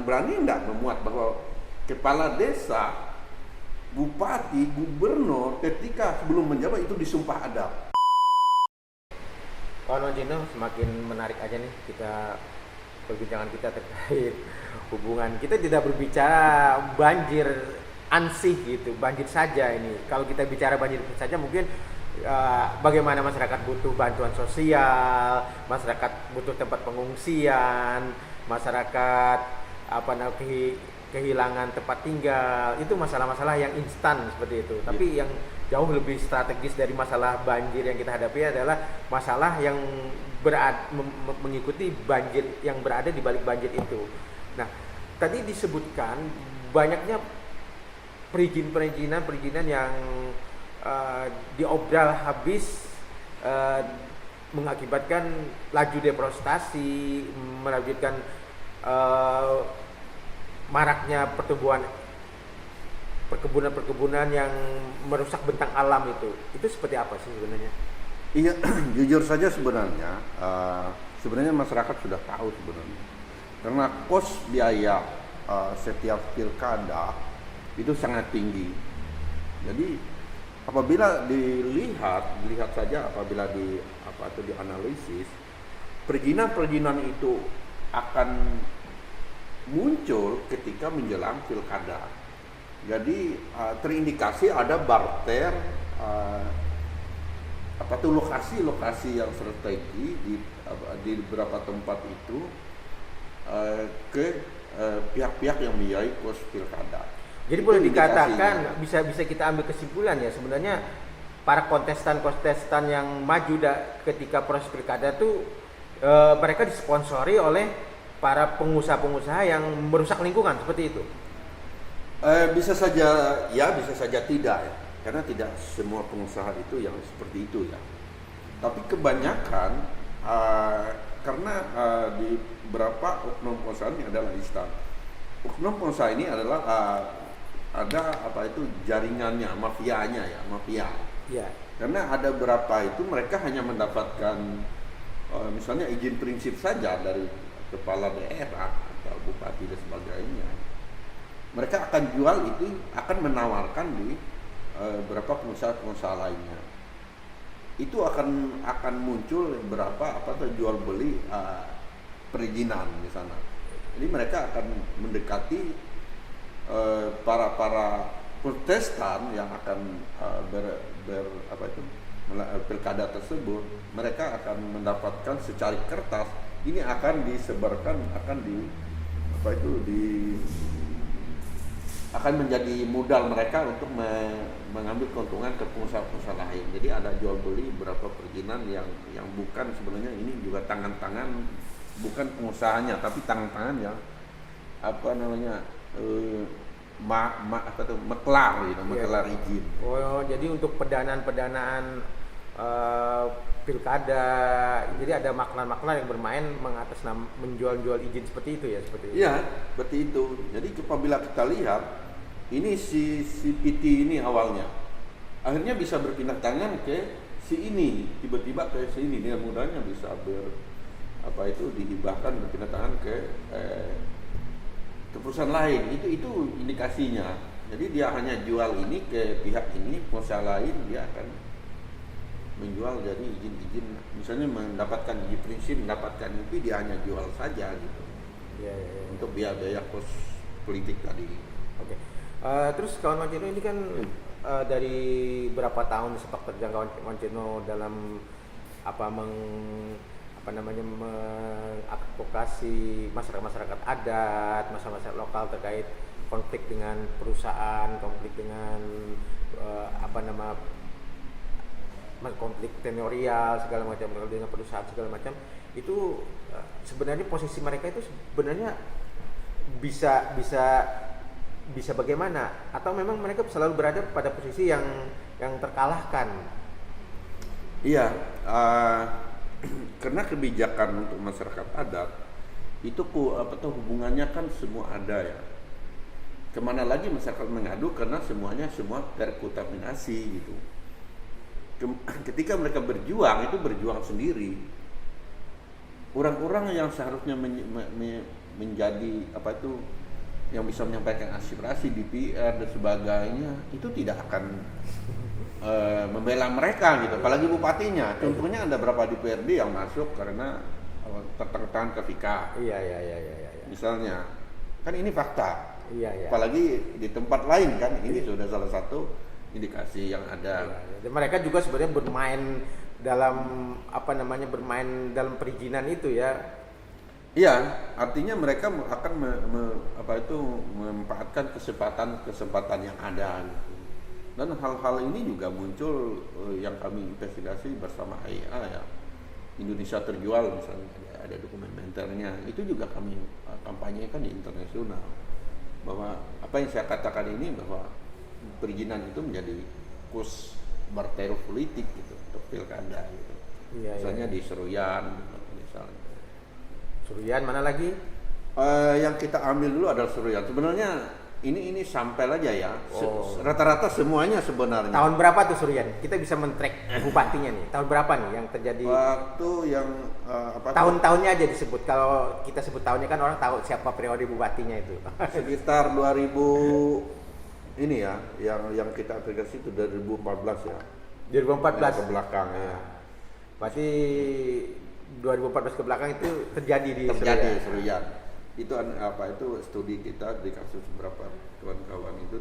berani enggak memuat bahwa kepala desa, bupati, gubernur ketika sebelum menjabat itu disumpah adat. Kawan Jino, semakin menarik aja nih kita perbincangan kita terkait hubungan. Kita tidak berbicara banjir ansih gitu, banjir saja ini. Kalau kita bicara banjir saja mungkin bagaimana masyarakat butuh bantuan sosial, masyarakat butuh tempat pengungsian, masyarakat kehilangan tempat tinggal, itu masalah-masalah yang instan seperti itu. Tapi yang jauh lebih strategis dari masalah banjir yang kita hadapi adalah masalah yang mengikuti banjir yang berada di balik banjir itu. Nah, tadi disebutkan banyaknya perizinan yang diobral habis, mengakibatkan laju deforestasi, melanjutkan maraknya perkebunan yang merusak bentang alam itu seperti apa sih sebenarnya? Iya, jujur saja sebenarnya masyarakat sudah tahu sebenarnya, karena kos biaya setiap pilkada itu sangat tinggi. Jadi apabila dilihat saja, apabila dianalisis, perizinan itu akan muncul ketika menjelang pilkada. Jadi terindikasi ada barter lokasi yang strategi di beberapa tempat itu ke pihak-pihak yang membiayai kos pilkada. Jadi boleh dikatakan bisa kita ambil kesimpulan ya, sebenarnya para kontestan yang maju ketika proses pilkada itu mereka disponsori oleh para pengusaha-pengusaha yang merusak lingkungan, seperti itu. Bisa saja ya, bisa saja tidak ya, karena tidak semua pengusaha itu yang seperti itu ya. Tapi kebanyakan karena di beberapa oknum pengusaha ini adalah instan. Oknum pengusaha ini adalah ada jaringannya, mafia. Ya. Karena ada beberapa itu mereka hanya mendapatkan misalnya izin prinsip saja dari kepala daerah atau bupati dan sebagainya. Mereka akan jual itu, akan menawarkan di beberapa pengusaha lainnya. Itu akan muncul berapa jual beli perizinan di sana. Jadi mereka akan mendekati para kontestan yang akan pilkada tersebut. Mereka akan mendapatkan secari kertas, ini akan disebarkan, akan menjadi modal mereka untuk mengambil keuntungan ke pengusaha-pengusaha lain. Jadi ada jual beli beberapa perizinan yang bukan sebenarnya, ini juga tangan-tangan bukan pengusahanya, tapi tangan-tangan yang maklar izin. Oh, jadi untuk pendanaan pilkada, jadi ada maklar yang bermain menjual izin seperti itu ya, seperti itu. Iya, seperti itu. Jadi apabila kita lihat ini si PT ini awalnya, akhirnya bisa berpindah tangan ke si ini, tiba-tiba ke si ini, dengan mudahnya bisa dihibahkan, berpindah tangan ke perusahaan lain. Itu indikasinya. Jadi dia hanya jual ini ke pihak ini, pengusaha lain dia akan menjual jadi izin, misalnya mendapatkan izin prinsip, mendapatkan itu, dia hanya jual saja gitu. Ya. Untuk biaya kos politik tadi. Oke. Terus kawan Mancino ini kan dari berapa tahun sepak terjang kawan Mancino dalam mengadvokasi masyarakat adat, masyarakat lokal terkait konflik dengan perusahaan, konflik dengan konflik tenurial segala macam, dengan perusahaan segala macam, itu sebenarnya posisi mereka itu sebenarnya bisa bagaimana, atau memang mereka selalu berada pada posisi yang terkalahkan? Iya, karena kebijakan untuk masyarakat adat itu hubungannya kan semua ada ya. Kemana lagi masyarakat mengadu, karena semua terkontaminasi gitu. Ketika mereka berjuang, itu berjuang sendiri. Orang-orang yang seharusnya menjadi apa itu yang bisa menyampaikan aspirasi di PR dan sebagainya, itu tidak akan membela mereka gitu, apalagi bupatinya. Contohnya ada berapa DPRD yang masuk karena tertekan ke Vika. Iya. Misalnya, kan ini fakta. Iya. Apalagi di tempat lain kan, ini sudah salah satu indikasi yang ada. Iya. Dan mereka juga sebenarnya bermain dalam bermain dalam perizinan itu ya. Iya, artinya mereka akan memanfaatkan kesempatan yang ada. Gitu. Dan hal-hal ini juga muncul yang kami investigasi bersama AIA ya. Indonesia Terjual misalnya ada dokumenternya, itu juga kami kampanyekan di internasional. Bahwa apa yang saya katakan ini, bahwa perizinan itu menjadi kus berterus politik gitu untuk pilkada gitu. Misalnya di Seruyan misalnya. Seruyan mana lagi? Yang kita ambil dulu adalah Seruyan. Sebenarnya ini sampel aja ya. Rata-rata semuanya sebenarnya. Tahun berapa tuh Seruyan? Kita bisa men-track bupatinya nih. Tahun berapa nih yang terjadi? Waktu yang tahun-tahunnya aja disebut. Kalau kita sebut tahunnya kan orang tahu siapa periode bupatinya itu. Sekitar 2000 ini ya, yang kita aplikasi itu 2014 ya. 2014 ke belakang ya. Berarti 2014 ke belakang itu terjadi di Seruyan. Itu itu studi kita di kasus beberapa kawan-kawan itu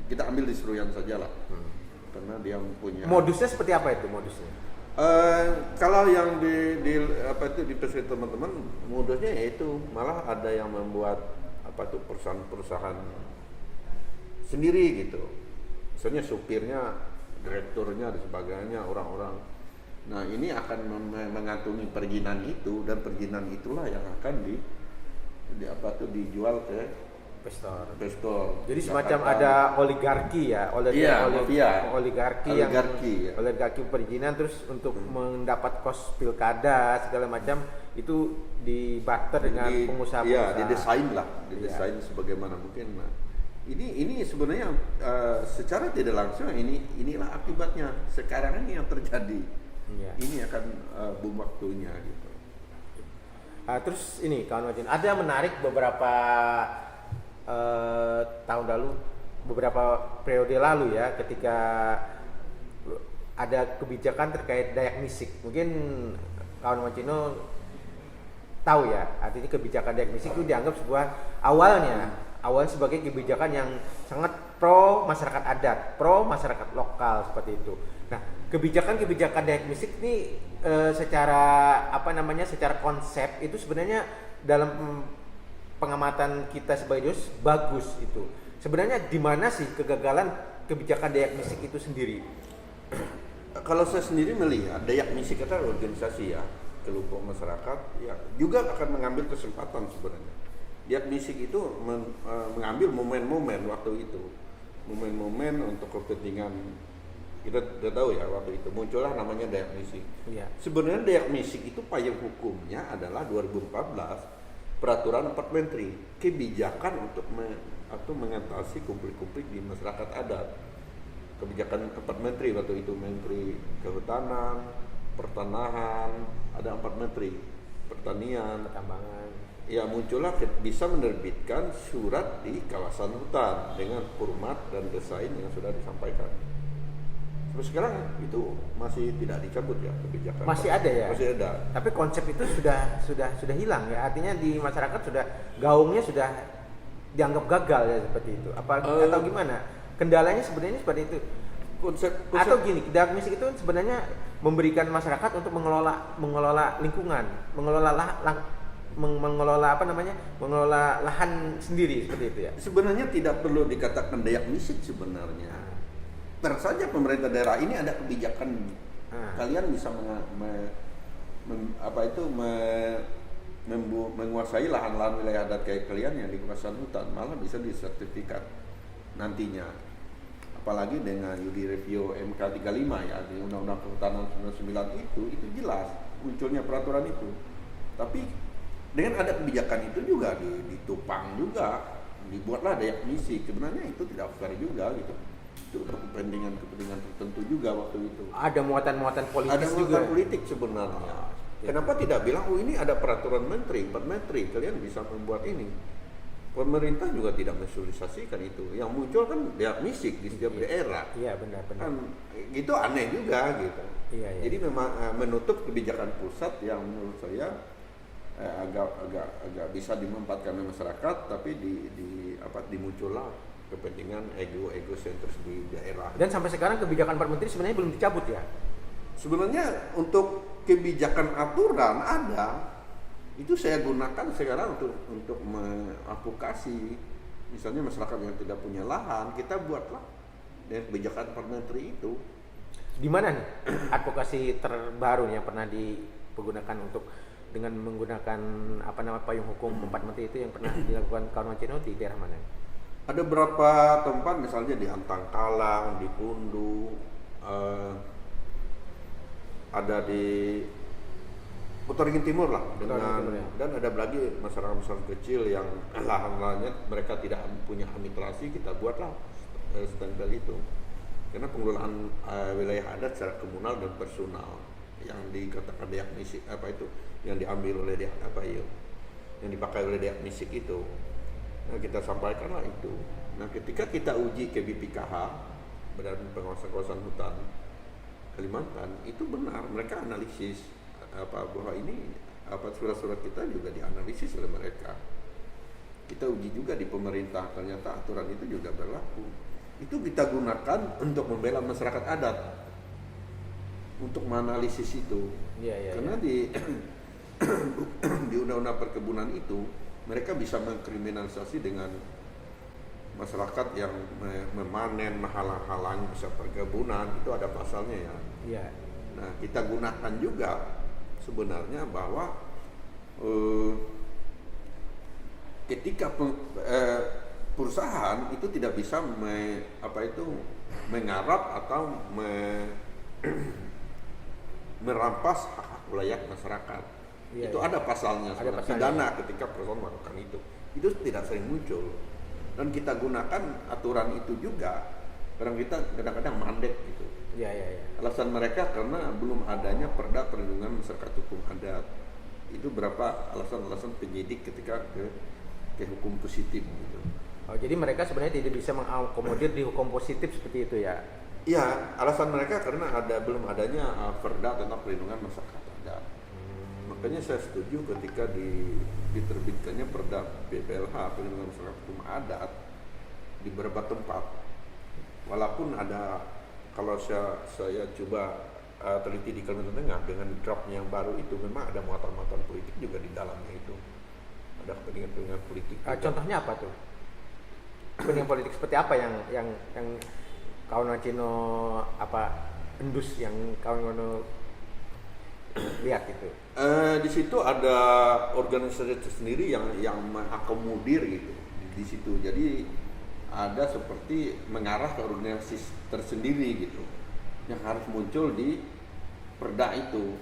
kita ambil di Seruyan saja lah. Karena dia punya modusnya seperti apa itu modusnya? Kalau yang di pesisir teman-teman, modusnya yaitu malah ada yang membuat perusahaan sendiri gitu. Misalnya supirnya, direkturnya dan sebagainya, orang-orang. Nah, ini akan mengantungi perizinan itu, dan perizinan itulah yang akan dijual ke investor. Jadi semacam ada oligarki ya, oligarki perizinan, terus untuk mendapat kos pilkada segala macam itu dibarter dengan pengusaha. Iya, didesain sebagaimana mungkin. Nah, ini sebenarnya secara tidak langsung inilah akibatnya sekarang ini yang terjadi. Iya. Ini akan bom waktunya gitu. Terus ini kawan Wajin, ada menarik beberapa tahun lalu, beberapa periode lalu ya, ketika ada kebijakan terkait Dayak Misik. Mungkin kawan Wajino tahu ya, artinya kebijakan Dayak Misik itu dianggap awalnya sebagai kebijakan yang sangat pro masyarakat adat, pro masyarakat lokal seperti itu. Nah, kebijakan Dayak Misik ini secara konsep itu sebenarnya dalam pengamatan kita sebagai jurnalis bagus itu. Sebenarnya di mana sih kegagalan kebijakan Dayak Misik itu sendiri? Kalau saya sendiri melihat Dayak Misik itu adalah organisasi ya, kelompok masyarakat ya, juga akan mengambil kesempatan sebenarnya. Dayak Misik itu mengambil momen-momen waktu itu, momen-momen untuk kepentingan. Kita sudah tahu ya, waktu itu muncullah namanya Dayak Misik. Iya. Sebenarnya Dayak Misik itu payung hukumnya adalah 2014 peraturan 4 menteri, kebijakan untuk mengatasi konflik-konflik di masyarakat adat. Kebijakan 4 menteri waktu itu, Menteri Kehutanan, Pertanahan, ada 4 menteri, Pertanian, Pertambangan. Ya, muncullah bisa menerbitkan surat di kawasan hutan dengan format dan desain yang sudah disampaikan. Sampai sekarang itu masih tidak dicabut ya kebijakan. Masih ada ya? Masih ada. Tapi konsep itu sudah hilang ya. Artinya di masyarakat sudah gaungnya sudah dianggap gagal ya seperti itu. Atau gimana? Kendalanya sebenarnya seperti itu. Konsep atau gini, Dayak Misik itu sebenarnya memberikan masyarakat untuk mengelola lingkungan, mengelola lahan sendiri seperti itu ya. Sebenarnya tidak perlu dikatakan Dayak Misik sebenarnya. Tentu saja pemerintah daerah ini ada kebijakan. Kalian bisa menguasai lahan-lahan wilayah adat kayak kalian yang di kawasan hutan, malah bisa disertifikat nantinya. Apalagi dengan Yudi Review MK 35 ya, di Undang-Undang Kehutanan 99 itu jelas munculnya peraturan itu. Tapi dengan ada kebijakan itu juga ditupang juga, dibuatlah Dayak Misik. Sebenarnya itu tidak fair juga gitu. Itu untuk kepentingan tertentu juga waktu itu. Ada muatan-muatan politik juga. Ada muatan politik sebenarnya. Kenapa tidak bilang, oh ini ada peraturan menteri, 4 menteri, kalian bisa membuat ini. Pemerintah juga tidak mensualisasikan itu. Yang muncul kan dia misik di setiap daerah. Iya, benar-benar. Kan itu aneh juga gitu. Iya. Jadi memang menutup kebijakan pusat yang menurut saya agak bisa dimanfaatkan oleh masyarakat, tapi dimuncullah kepentingan ego sentris di daerah. Dan sampai sekarang kebijakan Pak Menteri sebenarnya belum dicabut ya? Sebenarnya untuk kebijakan aturan ada, itu saya gunakan sekarang untuk mengadvokasi. Misalnya masyarakat yang tidak punya lahan, kita buatlah dengan kebijakan Pak Menteri itu. Di mana nih advokasi terbaru yang pernah dipergunakan untuk dengan menggunakan payung hukum 4 menteri itu yang pernah dilakukan kawan Wacino di daerah mana? Ada beberapa tempat, misalnya di Antangkalang, di Pundu, ada di Putaringin Timur lah, dan ada lagi masyarakat kecil yang lahan-lahannya mereka tidak punya administrasi, kita buatlah stempel itu. Karena pengelolaan wilayah adat secara komunal dan personal yang dikatakan Deak Misik yang diambil oleh yang dipakai oleh Deak Misik itu. Nah, kita sampaikanlah itu. Nah, ketika kita uji ke BPKH, Badan Pengawasan Kawasan Hutan Kalimantan, itu benar mereka analisis bahwa ini surat-surat kita juga dianalisis oleh mereka. Kita uji juga di pemerintah, ternyata aturan itu juga berlaku. Itu kita gunakan untuk membela masyarakat adat, untuk menganalisis itu. Karena di undang-undang perkebunan itu mereka bisa mengkriminalisasi dengan masyarakat yang memanen, menghalang-halangi bisa perkebunan, itu ada pasalnya ya. Iya. Nah, kita gunakan juga sebenarnya bahwa ketika perusahaan itu tidak bisa mengarap atau merampas hak layak masyarakat. Itu ada pasalnya, pidana ketika perusahaan melakukan itu. Itu tidak sering muncul. Dan kita gunakan aturan itu juga. Kadang-kadang mandek gitu. Alasan mereka karena belum adanya perda perlindungan masyarakat hukum adat. Itu berapa alasan-alasan penyidik ketika ke hukum positif gitu. Oh, jadi mereka sebenarnya tidak bisa mengakomodir di hukum positif seperti itu ya? Iya, alasan mereka karena belum adanya perda tentang perlindungan masyarakat adat. Makanya saya setuju ketika diterbitkannya perda PPLH, perlindungan masyarakat hukum adat, di beberapa tempat. Walaupun ada, kalau saya coba teliti di Kalimantan Tengah dengan draftnya yang baru itu, memang ada muatan-muatan politik juga di dalamnya itu. Ada kepentingan politik. Contohnya apa tuh? Kepentingan politik seperti apa yang kawan Wacino endus yang kawan Wacino lihat itu? Di situ ada organisasi sendiri yang mengakomodir gitu di situ. Jadi ada seperti mengarah ke organisasi tersendiri gitu yang harus muncul di perda itu.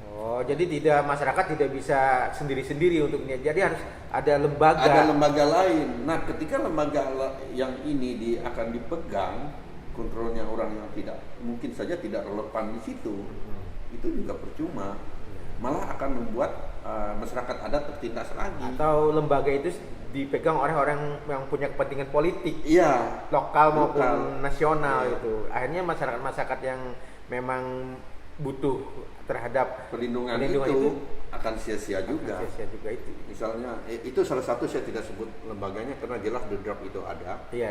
Oh, jadi masyarakat tidak bisa sendiri-sendiri untuk ini. Jadi harus ada lembaga. Ada lembaga lain. Nah, ketika lembaga yang ini akan dipegang, kontrolnya orang yang mungkin saja tidak relevan di situ, itu juga percuma. Malah akan membuat masyarakat adat tertindas lagi. Atau lembaga itu dipegang oleh orang yang punya kepentingan politik, lokal maupun nasional itu. Akhirnya masyarakat yang memang butuh terhadap perlindungan itu akan sia-sia juga. Itu. Misalnya itu salah satu, saya tidak sebut lembaganya karena jelas di draft itu ada. Iya.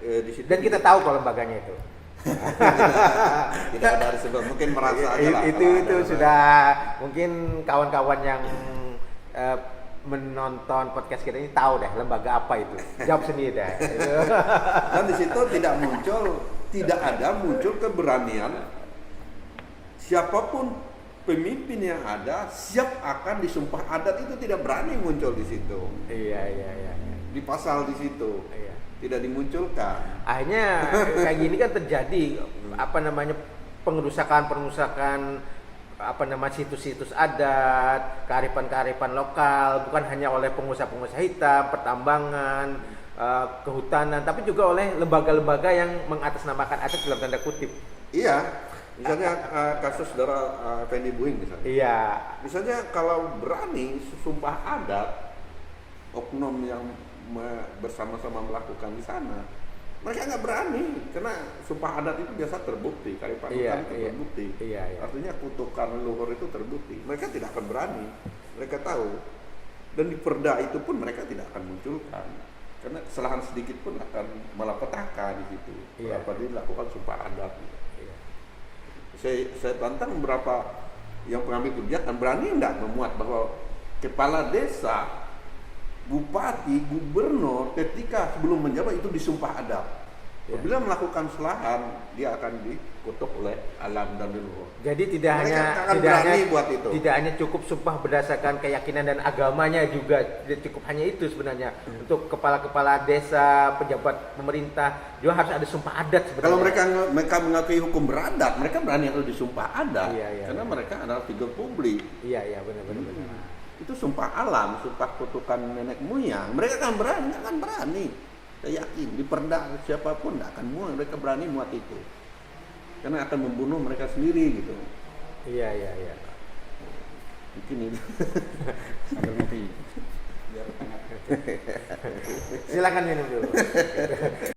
Di situ dan kita tahu kalau lembaganya itu. Tidak ada disebut, mungkin merasa aja lah. Itu sudah mungkin kawan-kawan yang menonton podcast kita ini tahu deh lembaga apa itu. Jawab sendiri deh. Dan di situ tidak ada muncul keberanian siapapun pemimpin yang ada siap akan disumpah adat, itu tidak berani muncul di situ. Iya. Di pasal di situ. Iya. Tidak dimunculkan. Akhirnya kayak gini kan terjadi pengerusakan situs-situs adat, kearifan lokal, bukan hanya oleh pengusaha-pengusaha hitam, pertambangan, kehutanan, tapi juga oleh lembaga-lembaga yang mengatasnamakan adat dalam tanda kutip. Iya. Misalnya kasus saudara Fendi Buing misalnya. Iya. Misalnya kalau berani sumpah adat, oknum yang bersama-sama melakukan di sana, mereka nggak berani karena sumpah adat itu biasa terbukti, kali panutan itu terbukti. Iya. Artinya kutukan leluhur itu terbukti. Mereka tidak akan berani. Mereka tahu. Dan di perda itu pun mereka tidak akan munculkan. Karena kesalahan sedikit pun akan malapetaka di situ. Iya. Berapa dia lakukan sumpah adat. Iya. Saya tantang beberapa yang pengambil kebijakan berani enggak memuat bahwa kepala desa, bupati, gubernur ketika sebelum menjabat itu disumpah adat. Apabila melakukan kesalahan, dia akan dikutuk oleh alam dan leluhur. Jadi tidak hanya cukup sumpah berdasarkan keyakinan dan agamanya juga, tidak cukup hanya itu sebenarnya. Untuk kepala-kepala desa, pejabat pemerintah juga harus ada sumpah adat sebenarnya. Kalau mereka mengakui hukum beradat, mereka berani harus disumpah adat. Karena iya. mereka adalah figur publik. Iya, benar. Itu sumpah alam, sumpah kutukan nenek moyang. Mereka akan berani. Saya yakin di perda siapapun tidak akan muat, mereka berani muat itu. Karena akan membunuh mereka sendiri gitu. Iya. Mungkin itu. Sambil ngopi. Silakan minum dulu.